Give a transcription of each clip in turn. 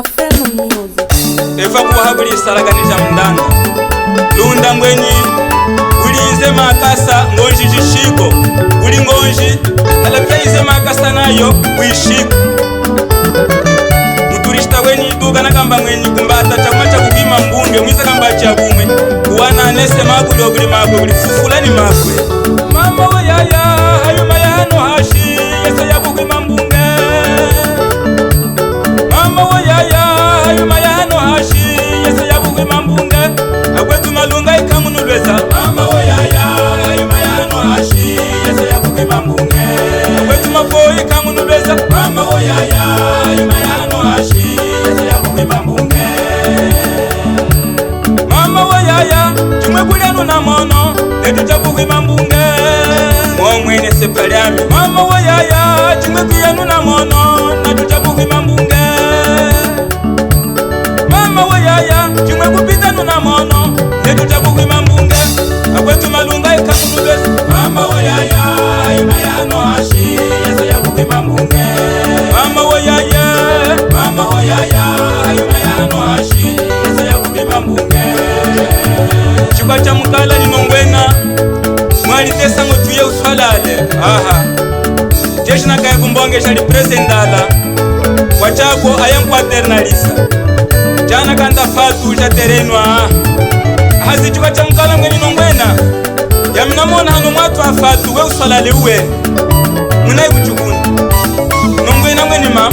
Kafreno music. Eva kuhabuli salaganija mndanga. Lunda ngwenyi ulize makasa ngonji jishiko. Uli ngonji alapia ize makasa nayo uishiko. Muturishita weni duga na kamba mwenyi kumbata chakumacha kukima mbunge mwisa kamba chakume. Kuwana anese maguli oguli maguli fufulani maguli. Mama wa yaya hayo mayano hashi yesa ya kukima mbunge. Mama wa yaya hayo mayano hashi yesa ya kukima mbunge. Agwetu malunga ikamunulweza. Mama wa yaya hayo mayano hashi yesa ya kukima mbunge. Agwetu mafoi ikamunulweza. Mama wa yaya hayo mayano hashi yesa ya kukima mbunge. Mama wa yaya chumwe kulianu na mono netu chakukima mbunge. Mwene sepaliami. Mama wa yaya chumwe kulianu na mono netu chakukima mbunge. Mama wa yaya chumwe kupitanu na mono netu chakukima mbunge. Agwetu malunga ikamunulweza. Mama wa yaya imayano hashi yesa ya kukima mbunge. Mama wa yaya imayano hashi yesa ya kukima mbunge. Chikwa cha mukala linongwena mwali tesa ngotuye uswalale. Aha jeshi nakaye kumbonge shali presendala wachako ayankwaterналisa jana kanda fatu jaterenwa. Hazi chikwa cha mukala mweni nongwena yaminamona hano mwatu afatu we uswalale uwe munayi kuchukuni nongwena mweni mama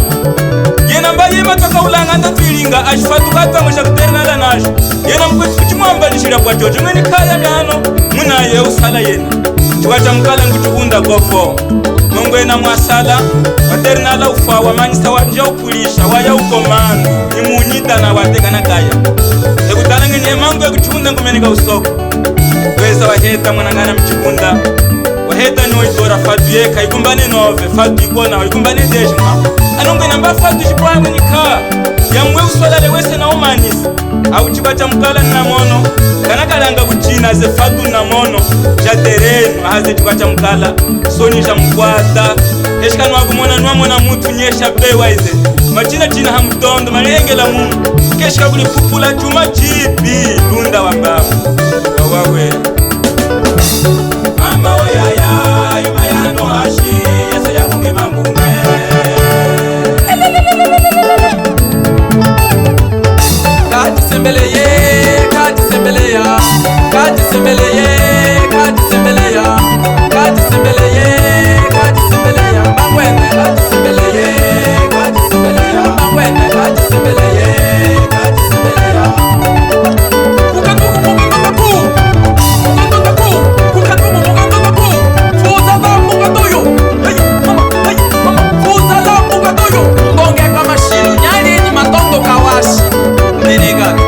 yena mbaye matoka ulanga ndatuilinga ashifatu katangosha kuterenala nasho yena mkwetu kuchimwambalishira kwa chocho mweni kaya myano munaye usala yena chikwa cha mukala nguchukunda gofo nongwena mwasala waterenala ufa wamanyisa wanja upulisha waya ukomandu imunyita na watekana kaya ekutalanga nye mangu ya kuchukunda ngumenika usoko weza waheta mwanangana mchikunda waheta ni waidora fatu yeka ikumbane nove fatu ikona waikumbane deji mwa anongwena mba fatu jipwangu nika ya mwe uswalale wese na umanisa au chikwa cha mukala na mono kanakalanga kuchina ze fatu na mono jaterenu haze chikwa cha mukala soni ja mkwata eshikanu wakumona nwamona mutu nyesha bewa ize machina china hamutondo malengela mungu keshika kuli pupula chuma chipi lunda wambamu wawawe. Mama wa yaya imayano hashi yesa ya kukima mbunge. Kati sembeleye, kati sembeleya, kati sembeleye, kati sembeleya, kati sembeleye, kati sembeleya, mangwene kati sembeleye, kati sembeleya, mangwene kati sembeleye, kati sembeleya. Kukatuku mukataku, kukataku, kukatuku mukataku, fuzala mukatoyo, hey mama, fuzala mukatoyo, mbonge kama shilu nyali ni matondo kawashi, menegani.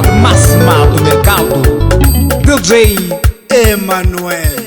qualidade máxima do mercado. DJ Emanuel.